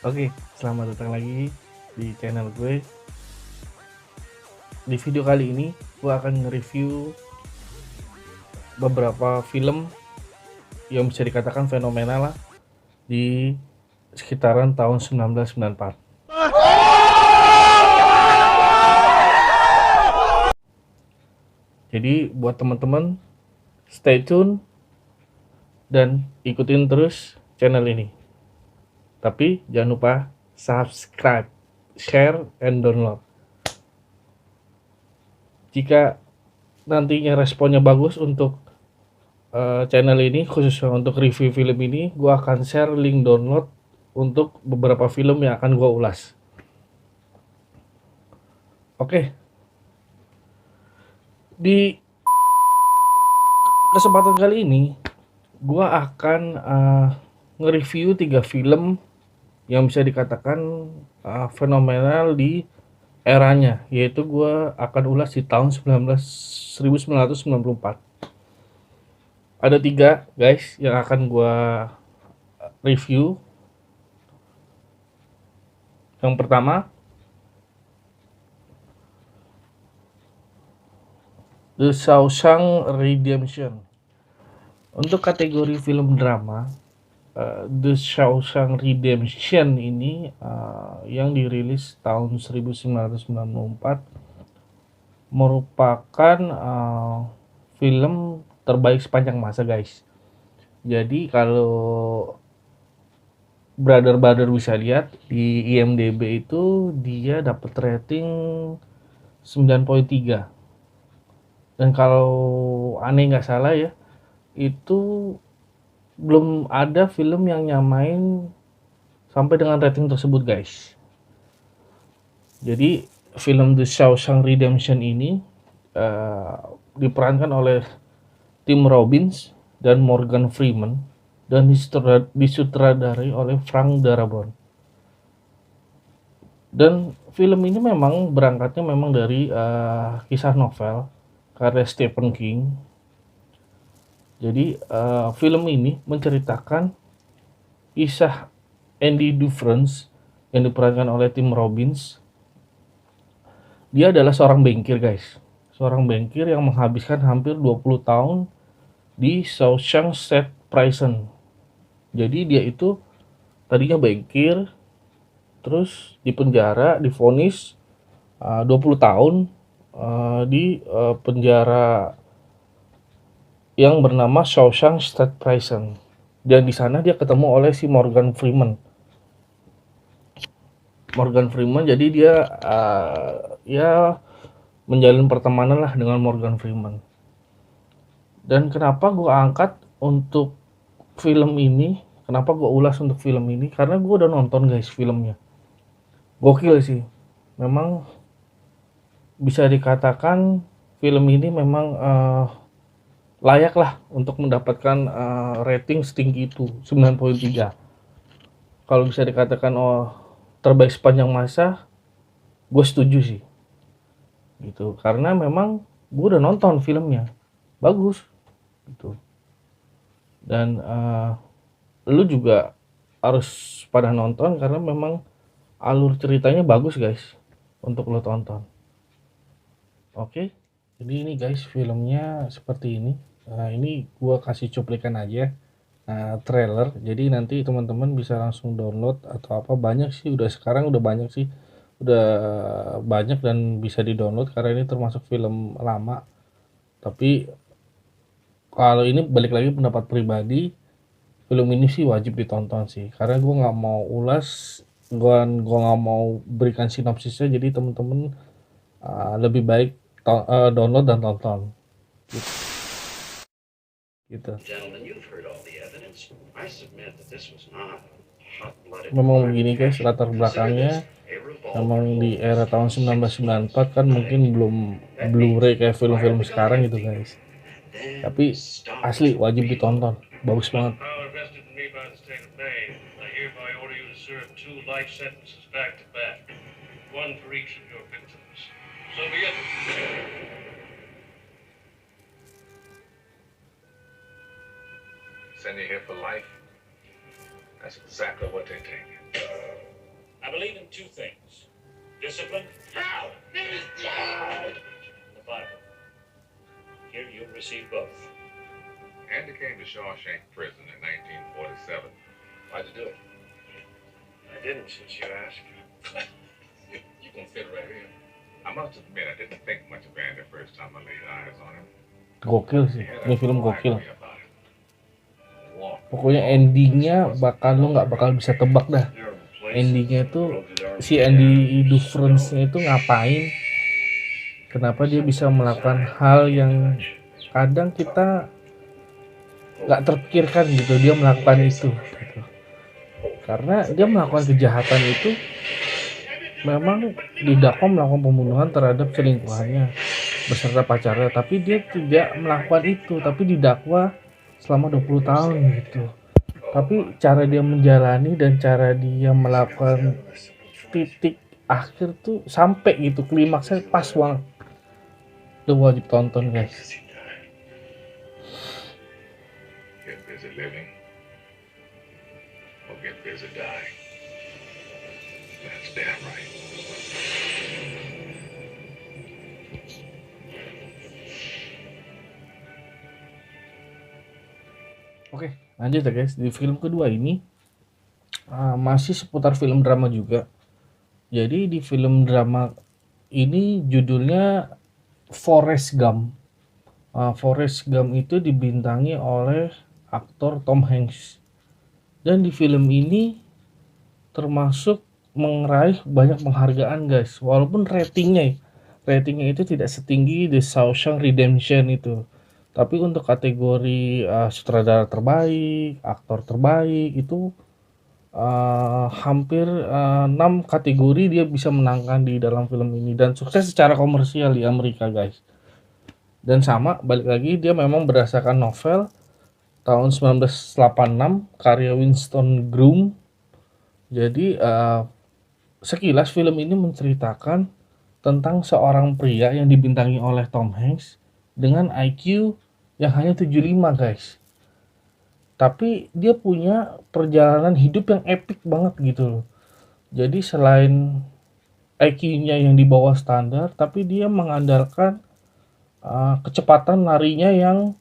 Oke, selamat datang lagi di channel gue. Di video kali ini, gue akan nge-review beberapa film yang bisa dikatakan fenomenal lah di sekitaran tahun 1994. Jadi buat teman-teman, stay tune dan ikutin terus channel ini. Tapi jangan lupa subscribe, share, and download. Jika nantinya responnya bagus untuk channel ini, khususnya untuk review film ini, gue akan share link download untuk beberapa film yang akan gue ulas. Oke, di kesempatan kali ini gue akan nge-review 3 film yang bisa dikatakan fenomenal di eranya, yaitu gue akan ulas di tahun 1994. Ada 3 guys yang akan gue review. Yang pertama, The Shawshank Redemption. Untuk kategori film drama, The Shawshank Redemption ini yang dirilis tahun 1994 merupakan film terbaik sepanjang masa, guys. Jadi kalau brother bisa lihat di IMDb itu dia dapat rating 9.3. Dan kalau aneh nggak salah ya, itu belum ada film yang nyamain sampai dengan rating tersebut, guys. Jadi film The Shawshank Redemption ini diperankan oleh Tim Robbins dan Morgan Freeman dan disutradarai oleh Frank Darabont. Dan film ini memang berangkatnya memang dari kisah novel karya Stephen King. Jadi film ini menceritakan kisah Andy Dufresne yang diperankan oleh Tim Robbins. Dia adalah seorang bankir, guys. Seorang bankir yang menghabiskan hampir 20 tahun di Shawshank State Prison. Jadi dia itu tadinya bankir, terus dipenjara, divonis 20 tahun di penjara yang bernama Shawshank State Prison. Dan di sana dia ketemu oleh si Morgan Freeman. Jadi dia ya menjalin pertemanan lah dengan Morgan Freeman. Dan kenapa gue angkat untuk film ini, kenapa gue ulas untuk film ini, karena gue udah nonton, guys, filmnya. Gokil sih. Memang bisa dikatakan film ini memang layak lah untuk mendapatkan rating setinggi itu, 9.3. Kalau bisa dikatakan terbaik sepanjang masa, gue setuju sih. Gitu. Karena memang gue udah nonton filmnya. Bagus gitu. Dan lu juga harus pada nonton karena memang alur ceritanya bagus, guys, untuk lo tonton. Oke, jadi ini guys filmnya seperti ini. Ini gua kasih cuplikan aja trailer. Jadi nanti teman-teman bisa langsung download atau apa, banyak sih sekarang udah banyak sih, udah banyak dan bisa di download karena ini termasuk film lama. Tapi kalau ini balik lagi pendapat pribadi, film ini sih wajib ditonton sih karena gue nggak mau ulas, gue nggak mau berikan sinopsisnya, jadi temen-temen lebih baik download dan tonton gitu. Memang begini guys latar belakangnya, memang di era tahun 1994 kan mungkin belum Blu-ray kayak film-film sekarang gitu guys, tapi asli wajib ditonton, bagus banget. Life sentences back to back, one for each of your victims. So be it. Send you here for life? That's exactly what they take. believe in two things: discipline and the Bible. Here you'll receive both. Andy came to Shawshank Prison in 1947. Why'd you do it? I didn't, since you asked. You can sit right here. I must admit, I didn't think much of Andy the first time I laid eyes on him. Gokil sih, He had ini a film quiet gokil. way about him. Walk. Pokoknya endingnya lo nggak bakal bisa tebak dah. Endingnya tuh si Andy Dufresne itu ngapain? Kenapa dia bisa melakukan hal yang kadang kita nggak terpikirkan gitu, dia melakukan itu gitu. Karena dia melakukan kejahatan itu memang didakwa melakukan pembunuhan terhadap selingkuhannya beserta pacarnya, tapi dia tidak melakukan itu, tapi didakwa selama 20 tahun gitu. Tapi cara dia menjalani dan cara dia melakukan titik akhir tuh sampai gitu, klimaksnya pas banget. Lu wajib tonton guys. Get busy living or get busy dying. That's damn right. Oke, lanjut ya guys. Di film kedua ini masih seputar film drama juga. Jadi di film drama ini judulnya Forrest Gump. Forrest Gump itu dibintangi oleh aktor Tom Hanks. Dan di film ini termasuk meraih banyak penghargaan guys. Walaupun ratingnya itu tidak setinggi The Shawshank Redemption itu. Tapi untuk kategori sutradara terbaik, aktor terbaik itu hampir 6 kategori dia bisa menangkan di dalam film ini dan sukses secara komersial di Amerika guys. Dan sama balik lagi dia memang berdasarkan novel tahun 1986 karya Winston Groom. Jadi sekilas film ini menceritakan tentang seorang pria yang dibintangi oleh Tom Hanks dengan IQ yang hanya 75 guys. Tapi dia punya perjalanan hidup yang epic banget gitu. Jadi selain IQ-nya yang di bawah standar, tapi dia mengandalkan kecepatan larinya yang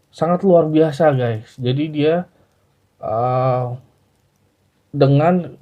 sangat luar biasa guys. Jadi dia dengan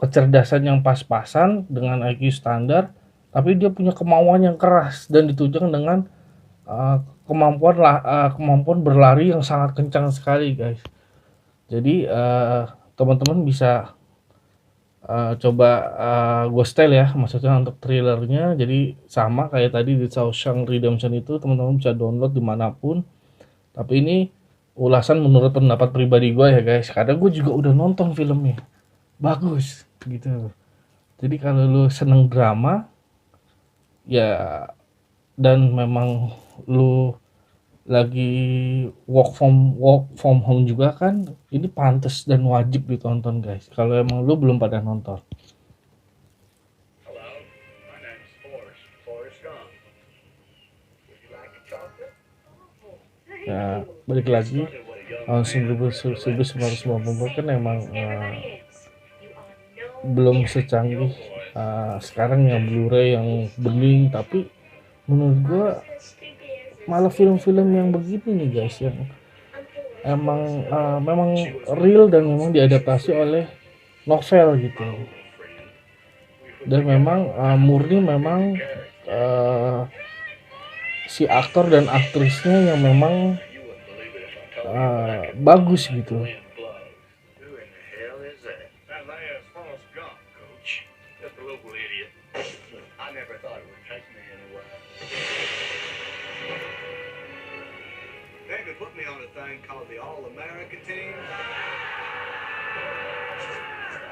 kecerdasan yang pas-pasan dengan IQ standar, tapi dia punya kemauan yang keras dan ditunjukkan dengan kemampuan berlari yang sangat kencang sekali guys. Jadi teman-teman bisa coba ghost style ya, maksudnya untuk thrillernya. Jadi sama kayak tadi di Shawshank Redemption itu, teman-teman bisa download dimanapun. Tapi ini ulasan menurut pendapat pribadi gue ya guys, karena gue juga udah nonton filmnya, bagus gitu. Jadi kalau lu seneng drama ya dan memang lu lagi work from home juga kan, ini pantas dan wajib ditonton guys kalau emang lu belum pada nonton. Hello, my name's Forrest Gump. Would you like a chocolate? Ya balik lagi tahun 1994 kan emang belum secanggih sekarang yang Blu-ray yang bening, tapi menurut gua malah film-film yang begini nih guys yang emang memang real dan memang diadaptasi oleh novel gitu. Dan memang murni memang si aktor dan aktrisnya yang memang bagus gitu. Put me on a thing called the All-America team,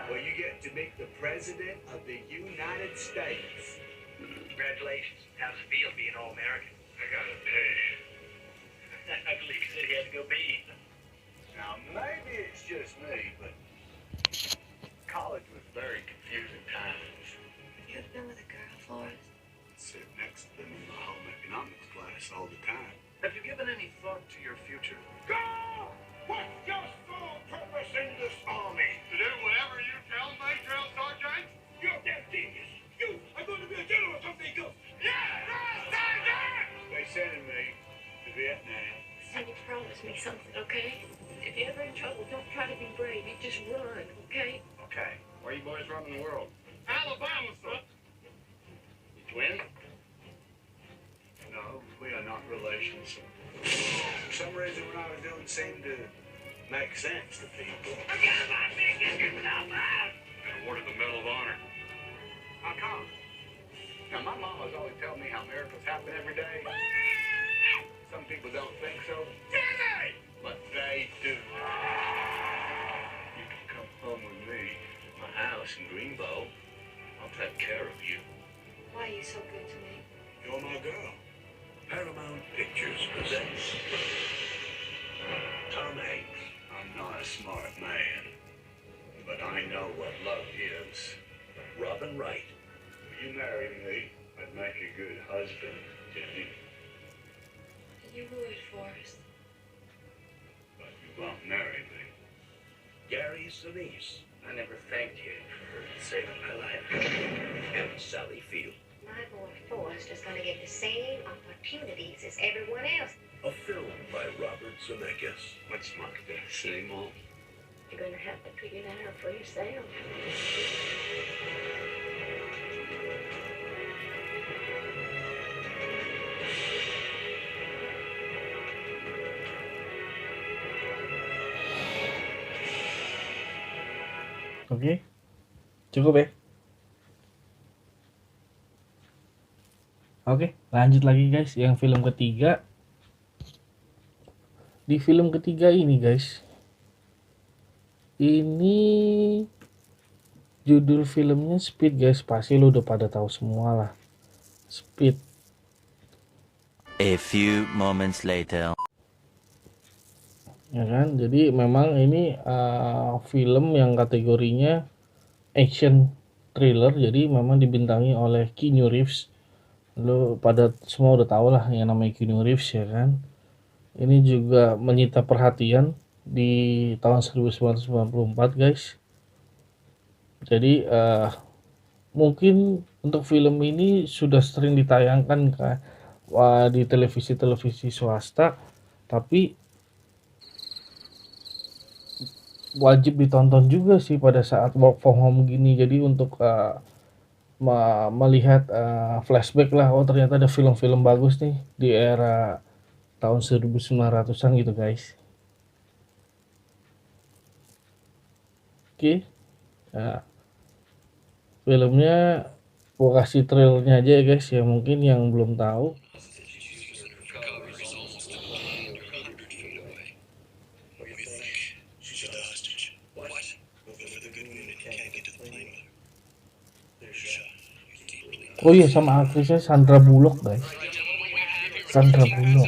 where you get to meet the President of the United States. Congratulations. How's it feel being All-American? I got a day. I believe he said he had to go pee. Now, maybe it's just me, but college was very confusing times. You've been with a girl, Forrest? Sit next to them in my home economics class all the time. Have you given any thought to your future? Go! What's your sole purpose in this army? To do whatever you tell me, Drill Sergeant. Okay. Where you boys from in the world? Alabama, son. You twins? No, we are not relations. For some reason, what I was doing seemed to make sense to people. And awarded the Medal of Honor. How come? Now, my mom was always telling me how miracles happen every day. Some people don't think so, but they do. You can come home with me at my house in Greenbow. I'll take care of you. Why are you so good to me? You're my girl. Paramount Pictures presents Tom Hanks. I'm not a smart man, but I know what love is. Robin Wright. If you married me, I'd make a good husband, Jenny. You would, Forrest. But you won't marry me. Gary Sinise. I never thanked you for saving my life. And Sally Field. My boy Forrest is going to get the same opportunities as everyone else. A film by Robert Zemeckis. What's not gonna say, Mom? You're going to have to figure that out for yourself. Oke, cukup ya. Oke, lanjut lagi guys, yang film ketiga. Di film ketiga ini guys, ini judul filmnya Speed guys, pasti lo udah pada tahu semua lah. Speed. A few moments later. Ya kan, jadi memang ini film yang kategorinya action thriller, jadi memang dibintangi oleh Keanu Reeves. Lo pada semua udah tahu lah yang namanya Keanu Reeves ya kan. Ini juga menyita perhatian di tahun 1994 guys. Jadi mungkin untuk film ini sudah sering ditayangkan di televisi-televisi swasta, tapi wajib ditonton juga sih pada saat work from home gini. Jadi untuk melihat flashback lah, oh ternyata ada film-film bagus nih di era tahun 1900-an gitu guys. Oke. Nah, filmnya gua kasih trailernya aja ya guys ya, mungkin yang belum tahu. Oh iya, sama aktrisnya Sandra Bullock guys. Sandra Bullock.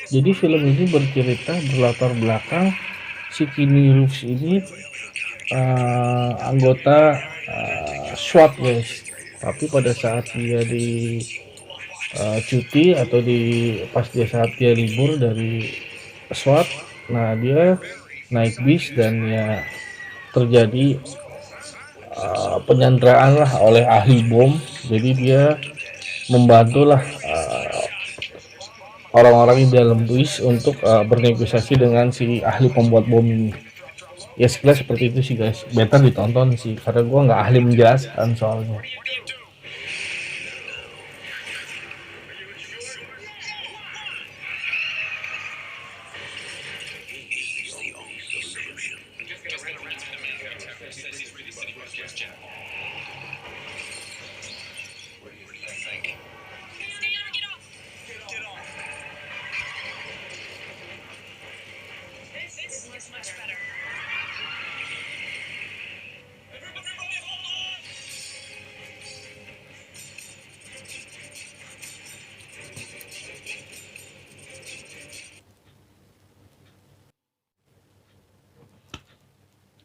Jadi film ini berlatar belakang si Keanu Reeves ini anggota SWAT guys. Tapi pada saat dia di cuti atau saat dia libur dari SWAT, nah dia naik bis dan ya terjadi penyanderaan lah oleh ahli bom. Jadi dia membantulah orang-orang di dalam bis untuk bernegosiasi dengan si ahli pembuat bom ini. Ya sekilas seperti itu sih guys. Better ditonton sih, karena gua nggak ahli menjelaskan soalnya.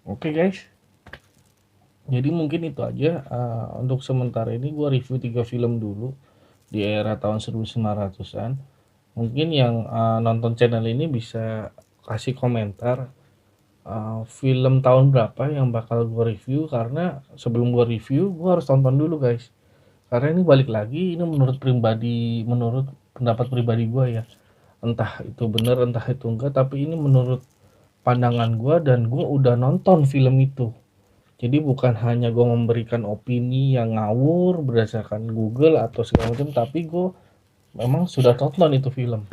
Oke guys, jadi mungkin itu aja untuk sementara ini. Gua review 3 film dulu di era tahun 1900-an. Mungkin yang nonton channel ini bisa kasih komentar film tahun berapa yang bakal gue review, karena sebelum gue review gue harus tonton dulu guys. Karena ini balik lagi, ini menurut pendapat pribadi gue ya. Entah itu bener entah itu enggak, tapi ini menurut pandangan gue dan gue udah nonton film itu. Jadi bukan hanya gue memberikan opini yang ngawur berdasarkan Google atau segala macam, tapi gue memang sudah tonton itu film.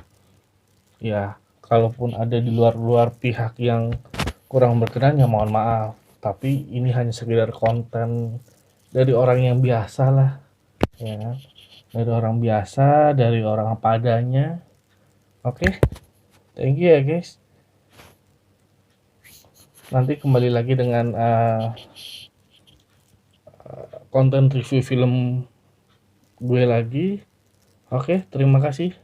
Ya, kalaupun ada di luar pihak yang kurang berkenan ya mohon maaf. Tapi ini hanya sekedar konten dari orang yang biasa lah, ya. Dari orang biasa, dari orang apa adanya. Oke, thank you ya guys. Nanti kembali lagi dengan konten review film gue lagi. Oke, terima kasih.